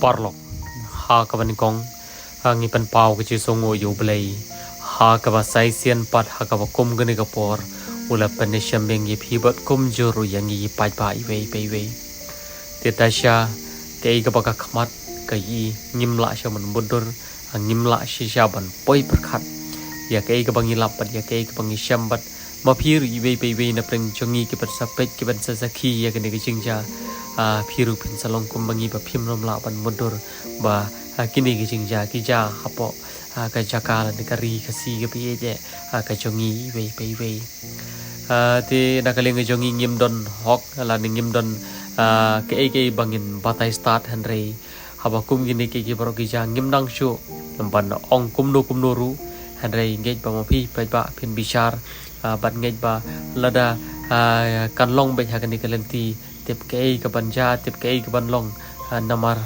parlok ha ka ban kong ngi pan pau ke chi songo yu blei ha ka ba sai sian pat ha ka ba kum gani ka por ula pan ne shambeng yi phi bat kum juru yang yi pai pai wei te ta sha ke ka ba ka khmat ka yi ngim la sha man budur ngim la shi sha ban poi perkhat ya ke ka bang ilap pat ya ke ka bang shambat ma phir yi wei na preng chongi ke pat sapet ke ban sa sakhi ya ke ne ke chingja phiru pin salong kum bangi ba phim rom la ban budur ba kini ke chingja ki ja hapo ka jakala ne kari kasi ke pi je ka chongi wei te nakaling jongi ngim don hok la ngim don ke bangin batai start hanre haba kum gini ke baro ki ja ngim dang shu nampan ong kum no ru hanre ngej ba mapi ba pin bishar ban ngej ba lada kan long be ha kan ni kalenti tip ke ka banja tip ke ka ban long namar